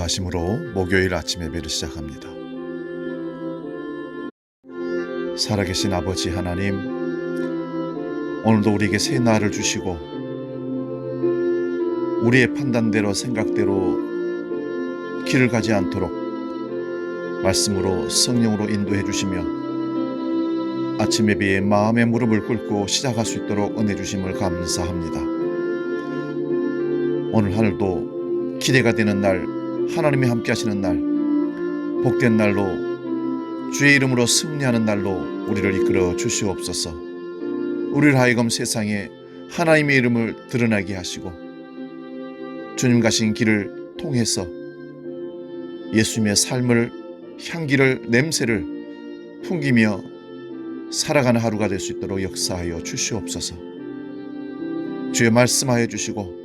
인도하심으로 목요일 아침 예배를 시작합니다. 살아계신 아버지 하나님, 오늘도 우리에게 새 날을 주시고 우리의 판단대로 생각대로 길을 가지 않도록 말씀으로 성령으로 인도해 주시며 아침 예배에 마음의 무릎을 꿇고 시작할 수 있도록 은혜 주심을 감사합니다. 오늘 하늘도 기대가 되는 날, 하나님이 함께 하시는 날, 복된 날로 주의 이름으로 승리하는 날로 우리를 이끌어 주시옵소서. 우리를 하여금 세상에 하나님의 이름을 드러나게 하시고 주님 가신 길을 통해서 예수님의 삶을, 향기를, 냄새를 풍기며 살아가는 하루가 될 수 있도록 역사하여 주시옵소서. 주의 말씀하여 주시고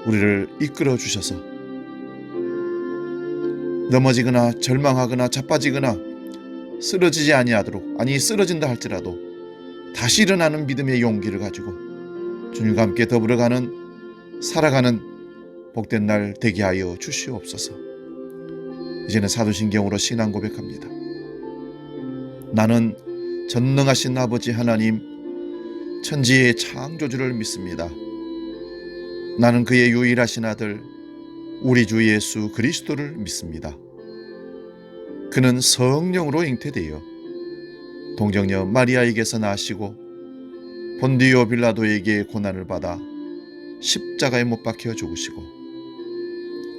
우리를 이끌어 주셔서 넘어지거나 절망하거나 자빠지거나 쓰러지지 아니하도록, 아니 쓰러진다 할지라도 다시 일어나는 믿음의 용기를 가지고 주님과 함께 더불어가는, 살아가는 복된 날 되게 하여 주시옵소서. 이제는 사도신경으로 신앙 고백합니다. 나는 전능하신 아버지 하나님, 천지의 창조주를 믿습니다. 나는 그의 유일하신 아들 우리 주 예수 그리스도를 믿습니다. 그는 성령으로 잉태되어 동정녀 마리아에게서 나시고 본디오 빌라도에게 고난을 받아 십자가에 못 박혀 죽으시고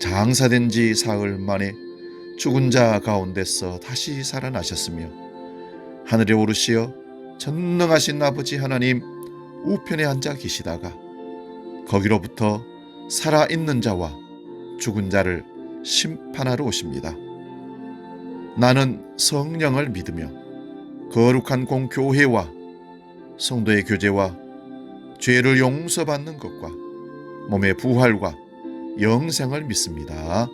장사된 지 사흘 만에 죽은 자 가운데서 다시 살아나셨으며 하늘에 오르시어 전능하신 아버지 하나님 우편에 앉아 계시다가 거기로부터 살아있는 자와 죽은 자를 심판하러 오십니다. 나는 성령을 믿으며 거룩한 공교회와 성도의 교제와 죄를 용서받는 것과 몸의 부활과 영생을 믿습니다.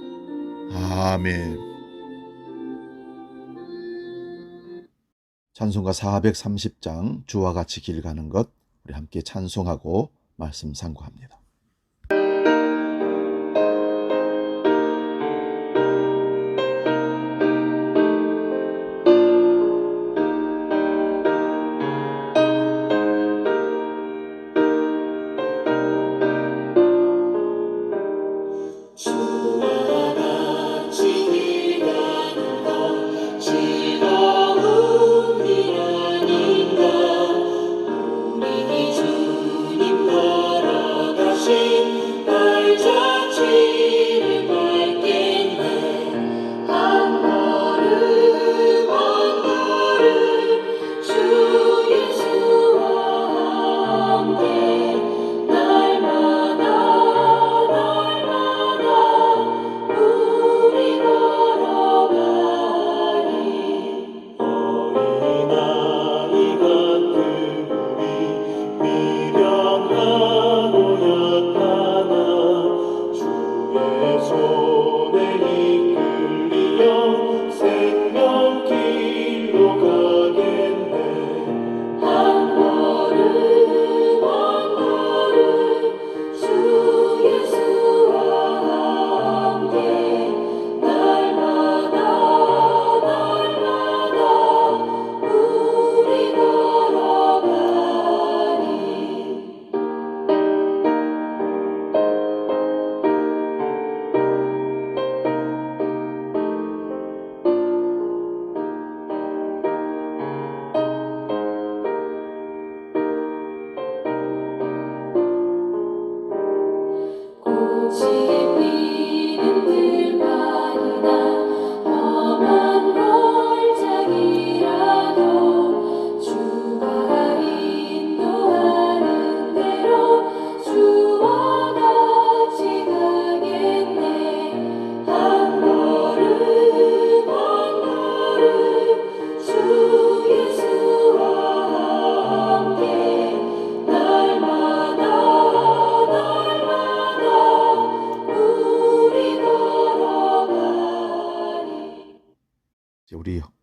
아멘. 찬송가 430장 주와 같이 길 가는 것, 우리 함께 찬송하고 말씀 상고합니다.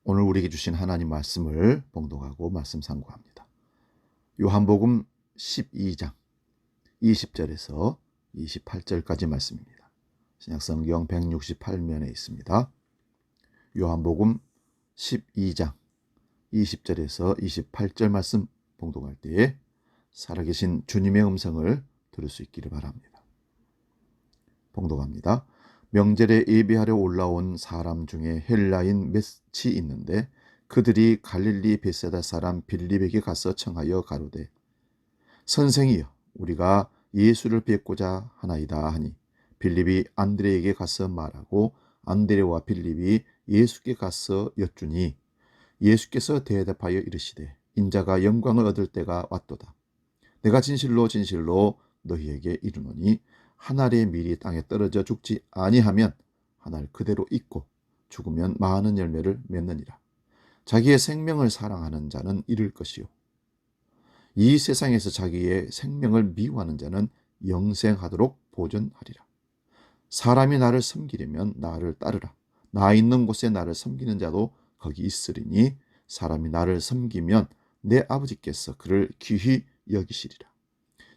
오늘 우리에게 주신 하나님 말씀을 봉독하고 말씀 상고합니다. 요한복음 12장 20절에서 28절까지 말씀입니다. 신약성경 168면에 있습니다. 요한복음 12장 20절에서 28절 말씀 봉독할 때에 살아계신 주님의 음성을 들을 수 있기를 바랍니다. 봉독합니다. 명절에 예배하러 올라온 사람 중에 헬라인 몇이 있는데 그들이 갈릴리 베세다 사람 빌립에게 가서 청하여 가로되 선생이여 우리가 예수를 뵙고자 하나이다 하니 빌립이 안드레에게 가서 말하고 안드레와 빌립이 예수께 가서 여쭈니 예수께서 대답하여 이르시되 인자가 영광을 얻을 때가 왔도다. 내가 진실로 진실로 너희에게 이르노니 한 알의 밀이 땅에 떨어져 죽지 아니하면 한 알 그대로 있고 죽으면 많은 열매를 맺느니라. 자기의 생명을 사랑하는 자는 잃을 것이요 이 세상에서 자기의 생명을 미워하는 자는 영생하도록 보존하리라. 사람이 나를 섬기려면 나를 따르라. 나 있는 곳에 나를 섬기는 자도 거기 있으리니 사람이 나를 섬기면 내 아버지께서 그를 귀히 여기시리라.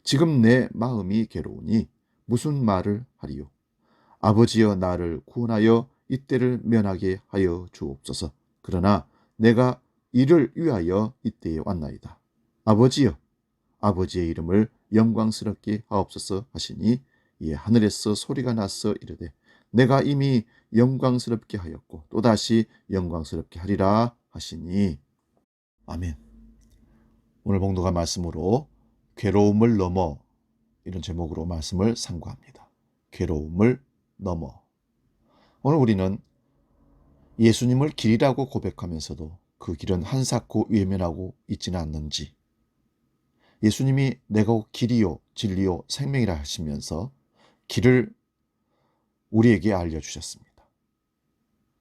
지금 내 마음이 괴로우니 무슨 말을 하리요? 아버지여 나를 구원하여 이때를 면하게 하여 주옵소서. 그러나 내가 이를 위하여 이때에 왔나이다. 아버지여 아버지의 이름을 영광스럽게 하옵소서 하시니 이에 하늘에서 소리가 나서 이르되 내가 이미 영광스럽게 하였고 또다시 영광스럽게 하리라 하시니 아멘. 오늘 봉독한 말씀으로 괴로움을 넘어 이런 제목으로 말씀을 상고합니다. 괴로움을 넘어. 오늘 우리는 예수님을 길이라고 고백하면서도 그 길은 한사코 외면하고 있지는 않는지, 예수님이 내가 길이요 진리요 생명이라 하시면서 길을 우리에게 알려주셨습니다.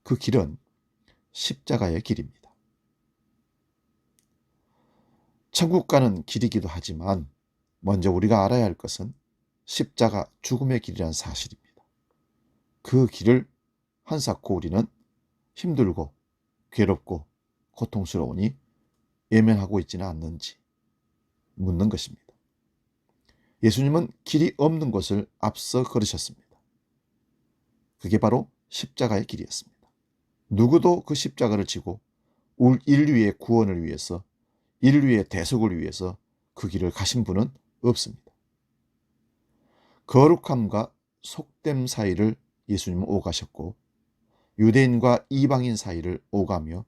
그 길은 십자가의 길입니다. 천국 가는 길이기도 하지만 먼저 우리가 알아야 할 것은 십자가 죽음의 길이라는 사실입니다. 그 길을 한사코 우리는 힘들고 괴롭고 고통스러우니 외면하고 있지는 않는지 묻는 것입니다. 예수님은 길이 없는 곳을 앞서 걸으셨습니다. 그게 바로 십자가의 길이었습니다. 누구도 그 십자가를 지고 인류의 구원을 위해서, 인류의 대속을 위해서 그 길을 가신 분은 없습니다. 거룩함과 속됨 사이를 예수님은 오가셨고 유대인과 이방인 사이를 오가며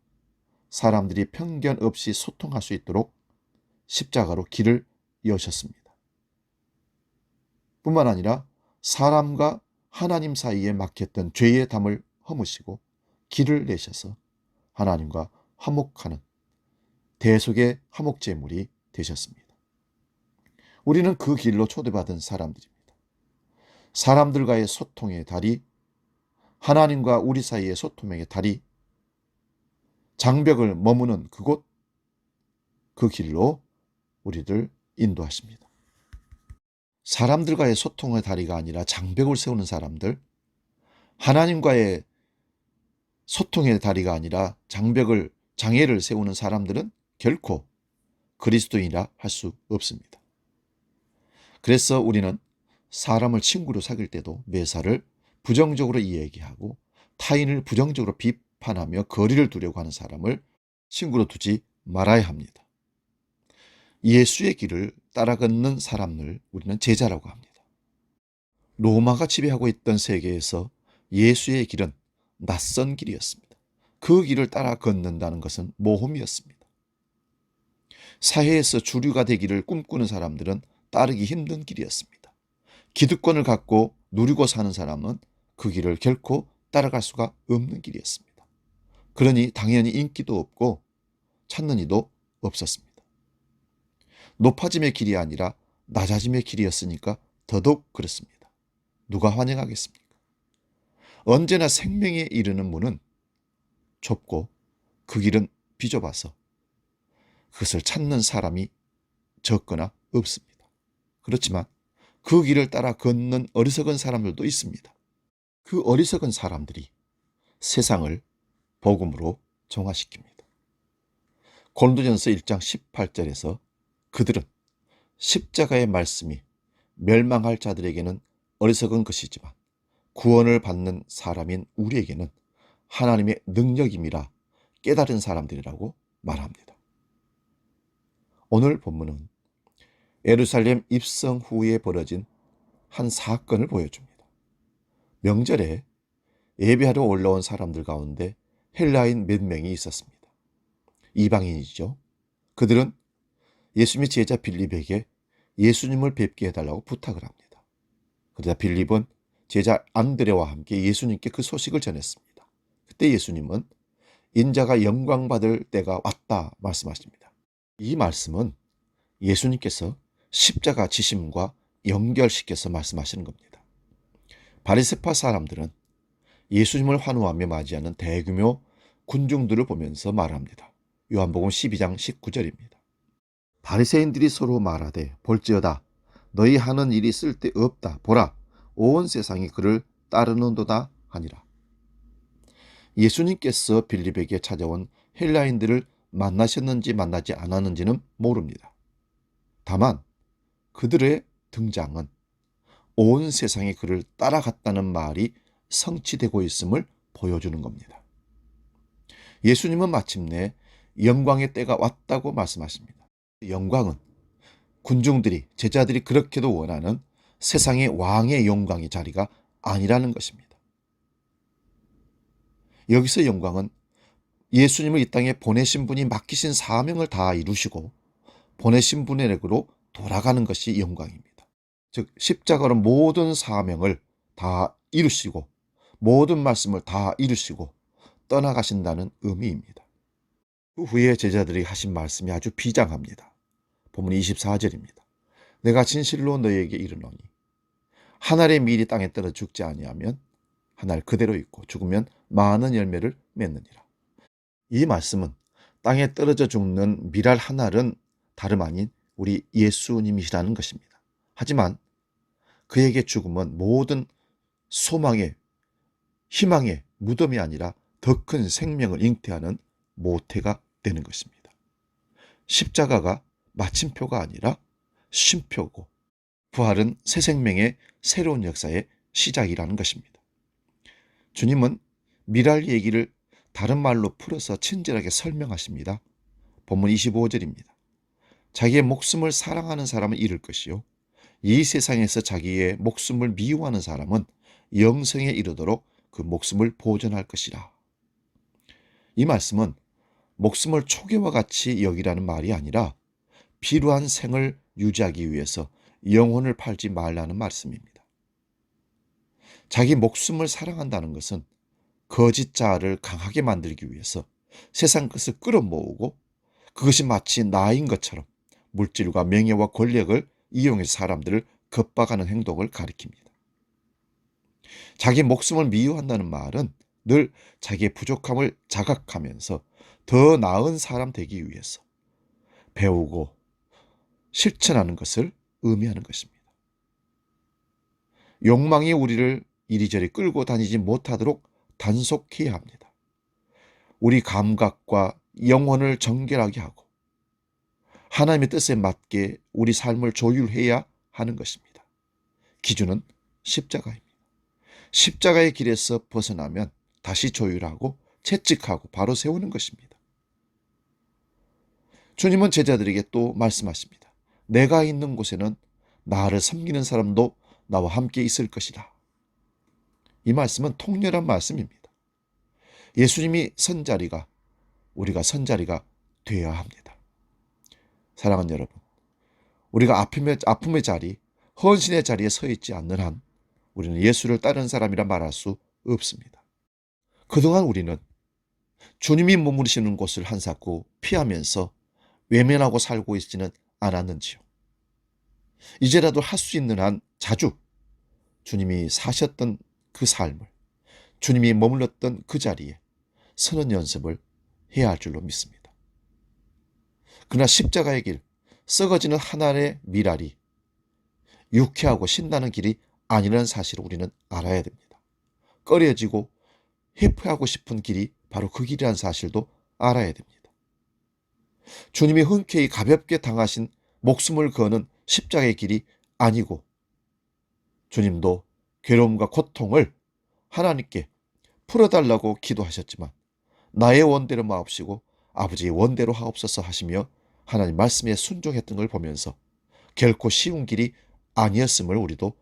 사람들이 편견 없이 소통할 수 있도록 십자가로 길을 여셨습니다. 뿐만 아니라 사람과 하나님 사이에 막혔던 죄의 담을 허무시고 길을 내셔서 하나님과 화목하는 대속의 화목제물이 되셨습니다. 우리는 그 길로 초대받은 사람들입니다. 사람들과의 소통의 다리, 하나님과 우리 사이의 소통의 다리, 장벽을 머무는 그곳, 그 길로 우리를 인도하십니다. 사람들과의 소통의 다리가 아니라 장벽을 세우는 사람들, 하나님과의 소통의 다리가 아니라 장애를 세우는 사람들은 결코 그리스도인이라 할 수 없습니다. 그래서 우리는 사람을 친구로 사귈 때도 매사를 부정적으로 이야기하고 타인을 부정적으로 비판하며 거리를 두려고 하는 사람을 친구로 두지 말아야 합니다. 예수의 길을 따라 걷는 사람을 우리는 제자라고 합니다. 로마가 지배하고 있던 세계에서 예수의 길은 낯선 길이었습니다. 그 길을 따라 걷는다는 것은 모험이었습니다. 사회에서 주류가 되기를 꿈꾸는 사람들은 따르기 힘든 길이었습니다. 기득권을 갖고 누리고 사는 사람은 그 길을 결코 따라갈 수가 없는 길이었습니다. 그러니 당연히 인기도 없고 찾는 이도 없었습니다. 높아짐의 길이 아니라 낮아짐의 길이었으니까 더더욱 그렇습니다. 누가 환영하겠습니까? 언제나 생명에 이르는 문은 좁고 그 길은 비좁아서 그것을 찾는 사람이 적거나 없습니다. 그렇지만 그 길을 따라 걷는 어리석은 사람들도 있습니다. 그 어리석은 사람들이 세상을 복음으로 정화시킵니다. 고린도전서 1장 18절에서 그들은 십자가의 말씀이 멸망할 자들에게는 어리석은 것이지만 구원을 받는 사람인 우리에게는 하나님의 능력임이라 깨달은 사람들이라고 말합니다. 오늘 본문은 예루살렘 입성 후에 벌어진 한 사건을 보여줍니다. 명절에 예배하러 올라온 사람들 가운데 헬라인 몇 명이 있었습니다. 이방인이죠. 그들은 예수님의 제자 빌립에게 예수님을 뵙게 해달라고 부탁을 합니다. 그러자 빌립은 제자 안드레와 함께 예수님께 그 소식을 전했습니다. 그때 예수님은 인자가 영광받을 때가 왔다 말씀하십니다. 이 말씀은 예수님께서 십자가 지심과 연결시켜서 말씀하시는 겁니다. 바리새파 사람들은 예수님을 환호하며 맞이하는 대규모 군중들을 보면서 말합니다. 요한복음 12장 19절입니다. 바리새인들이 서로 말하되 볼지어다 너희 하는 일이 쓸데없다. 보라 온 세상이 그를 따르는도다 하니라. 예수님께서 빌립에게 찾아온 헬라인들을 만나셨는지 만나지 않았는지는 모릅니다. 다만 그들의 등장은 온 세상이 그를 따라갔다는 말이 성취되고 있음을 보여주는 겁니다. 예수님은 마침내 영광의 때가 왔다고 말씀하십니다. 영광은 군중들이, 제자들이 그렇게도 원하는 세상의 왕의 영광의 자리가 아니라는 것입니다. 여기서 영광은 예수님을 이 땅에 보내신 분이 맡기신 사명을 다 이루시고 보내신 분에게로 돌아가는 것이 영광입니다. 즉 십자가로 모든 사명을 다 이루시고 모든 말씀을 다 이루시고 떠나가신다는 의미입니다. 그 후에 제자들이 하신 말씀이 아주 비장합니다. 본문 24절입니다. 내가 진실로 너희에게 이르노니 한 알의 밀이 땅에 떨어 죽지 아니하면 한 알 그대로 있고 죽으면 많은 열매를 맺느니라. 이 말씀은 땅에 떨어져 죽는 밀알 한 알은 다름 아닌 우리 예수님이시라는 것입니다. 하지만 그에게 죽음은 모든 소망의, 희망의 무덤이 아니라 더 큰 생명을 잉태하는 모태가 되는 것입니다. 십자가가 마침표가 아니라 쉼표고 부활은 새 생명의 새로운 역사의 시작이라는 것입니다. 주님은 미랄 얘기를 다른 말로 풀어서 친절하게 설명하십니다. 본문 25절입니다. 자기의 목숨을 사랑하는 사람은 잃을 것이요 이 세상에서 자기의 목숨을 미워하는 사람은 영생에 이르도록 그 목숨을 보존할 것이라. 이 말씀은 목숨을 초계와 같이 여기라는 말이 아니라 필요한 생을 유지하기 위해서 영혼을 팔지 말라는 말씀입니다. 자기 목숨을 사랑한다는 것은 거짓 자아를 강하게 만들기 위해서 세상 것을 끌어모으고 그것이 마치 나인 것처럼 물질과 명예와 권력을 이용해서 사람들을 겁박하는 행동을 가리킵니다. 자기 목숨을 미워한다는 말은 늘 자기의 부족함을 자각하면서 더 나은 사람 되기 위해서 배우고 실천하는 것을 의미하는 것입니다. 욕망이 우리를 이리저리 끌고 다니지 못하도록 단속해야 합니다. 우리 감각과 영혼을 정결하게 하고 하나님의 뜻에 맞게 우리 삶을 조율해야 하는 것입니다. 기준은 십자가입니다. 십자가의 길에서 벗어나면 다시 조율하고 채찍하고 바로 세우는 것입니다. 주님은 제자들에게 또 말씀하십니다. 내가 있는 곳에는 나를 섬기는 사람도 나와 함께 있을 것이다. 이 말씀은 통렬한 말씀입니다. 예수님이 선자리가 우리가 선자리가 되어야 합니다. 사랑하는 여러분, 우리가 아픔의 자리, 헌신의 자리에 서 있지 않는 한 우리는 예수를 따르는 사람이라 말할 수 없습니다. 그동안 우리는 주님이 머무르시는 곳을 한사코 피하면서 외면하고 살고 있지는 않았는지요. 이제라도 할 수 있는 한 자주 주님이 사셨던 그 삶을, 주님이 머물렀던 그 자리에 서는 연습을 해야 할 줄로 믿습니다. 그러나 십자가의 길, 썩어지는 하나의 미랄이 유쾌하고 신나는 길이 아니라는 사실을 우리는 알아야 됩니다. 꺼려지고 회피하고 싶은 길이 바로 그 길이라는 사실도 알아야 됩니다. 주님이 흔쾌히 가볍게 당하신 목숨을 거는 십자가의 길이 아니고 주님도 괴로움과 고통을 하나님께 풀어달라고 기도하셨지만 나의 원대로 마옵시고 아버지의 원대로 하옵소서 하시며 하나님 말씀에 순종했던 걸 보면서 결코 쉬운 길이 아니었음을 우리도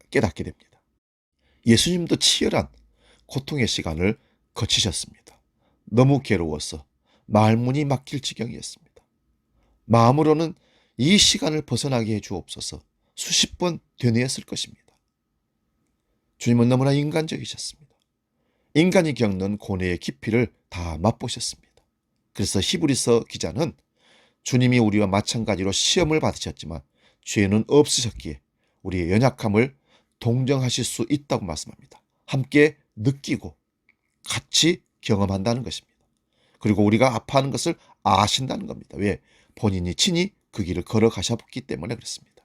깨닫게 됩니다. 예수님도 치열한 고통의 시간을 거치셨습니다. 너무 괴로워서 말문이 막힐 지경이었습니다. 마음으로는 이 시간을 벗어나게 해 주옵소서 수십 번 되뇌었을 것입니다. 주님은 너무나 인간적이셨습니다. 인간이 겪는 고뇌의 깊이를 다 맛보셨습니다. 그래서 히브리서 기자는 주님이 우리와 마찬가지로 시험을 받으셨지만 죄는 없으셨기에 우리의 연약함을 동정하실 수 있다고 말씀합니다. 함께 느끼고 같이 경험한다는 것입니다. 그리고 우리가 아파하는 것을 아신다는 겁니다. 왜? 본인이 친히 그 길을 걸어가셨기 때문에 그렇습니다.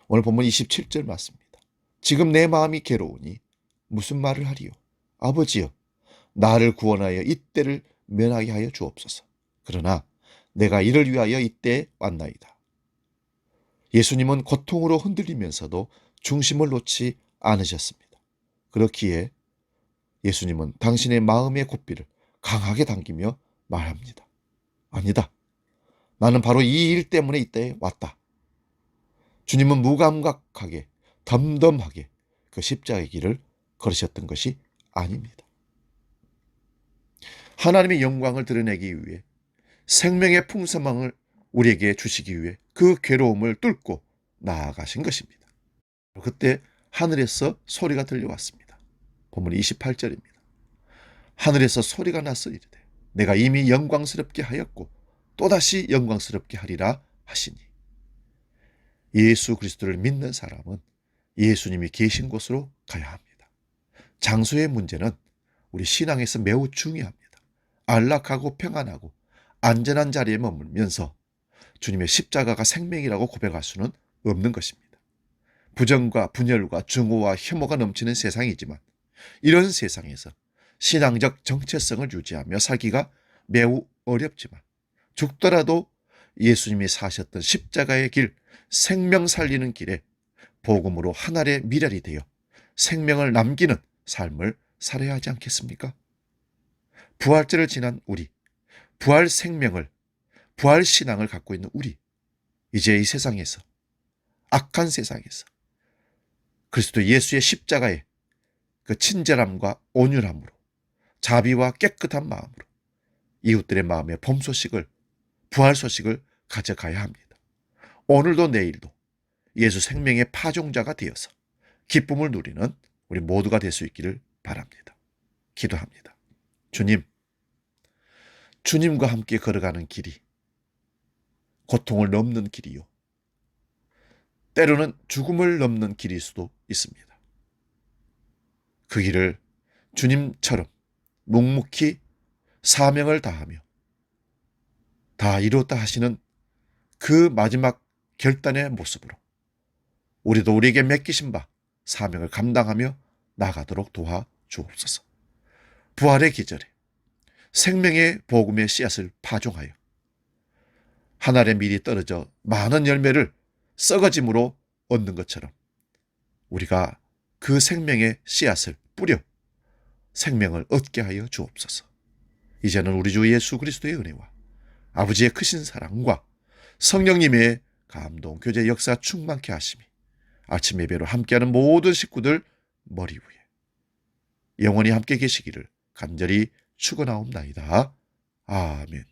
오늘 본문 27절 맞습니다. 지금 내 마음이 괴로우니 무슨 말을 하리요? 아버지여, 나를 구원하여 이때를 면하게 하여 주옵소서. 그러나 내가 이를 위하여 이때에 왔나이다. 예수님은 고통으로 흔들리면서도 중심을 놓지 않으셨습니다. 그렇기에 예수님은 당신의 마음의 고삐를 강하게 당기며 말합니다. 아니다. 나는 바로 이 일 때문에 이때에 왔다. 주님은 무감각하게 덤덤하게 그 십자가의 길을 걸으셨던 것이 아닙니다. 하나님의 영광을 드러내기 위해 생명의 풍성함을 우리에게 주시기 위해 그 괴로움을 뚫고 나아가신 것입니다. 그때 하늘에서 소리가 들려왔습니다. 본문 28절입니다. 하늘에서 소리가 나서 이르되 내가 이미 영광스럽게 하였고 또다시 영광스럽게 하리라 하시니. 예수 그리스도를 믿는 사람은 예수님이 계신 곳으로 가야 합니다. 장소의 문제는 우리 신앙에서 매우 중요합니다. 안락하고 평안하고 안전한 자리에 머물면서 주님의 십자가가 생명이라고 고백할 수는 없는 것입니다. 부정과 분열과 증오와 혐오가 넘치는 세상이지만 이런 세상에서 신앙적 정체성을 유지하며 살기가 매우 어렵지만 죽더라도 예수님이 사셨던 십자가의 길, 생명 살리는 길에 복음으로 하늘의 미랄이 되어 생명을 남기는 삶을 살아야 하지 않겠습니까? 부활절을 지난 우리, 부활 생명을, 부활 신앙을 갖고 있는 우리, 이제 이 세상에서, 악한 세상에서 그리스도 예수의 십자가의 그 친절함과 온유함으로 자비와 깨끗한 마음으로 이웃들의 마음에 봄 소식을, 부활 소식을 가져가야 합니다. 오늘도 내일도 예수 생명의 파종자가 되어서 기쁨을 누리는 우리 모두가 될 수 있기를 바랍니다. 기도합니다. 주님, 주님과 함께 걸어가는 길이 고통을 넘는 길이요, 때로는 죽음을 넘는 길일 수도 있습니다. 그 길을 주님처럼 묵묵히 사명을 다하며 다 이루었다 하시는 그 마지막 결단의 모습으로 우리도 우리에게 맡기신 바 사명을 감당하며 나가도록 도와주옵소서. 부활의 기절에 생명의 복음의 씨앗을 파종하여 하늘의 밀이 떨어져 많은 열매를 썩어짐으로 얻는 것처럼 우리가 그 생명의 씨앗을 뿌려 생명을 얻게 하여 주옵소서. 이제는 우리 주 예수 그리스도의 은혜와 아버지의 크신 사랑과 성령님의 감동, 교제 역사 충만케 하심이 아침 예배로 함께하는 모든 식구들 머리 위에 영원히 함께 계시기를 간절히 축원하옵나이다. 아멘.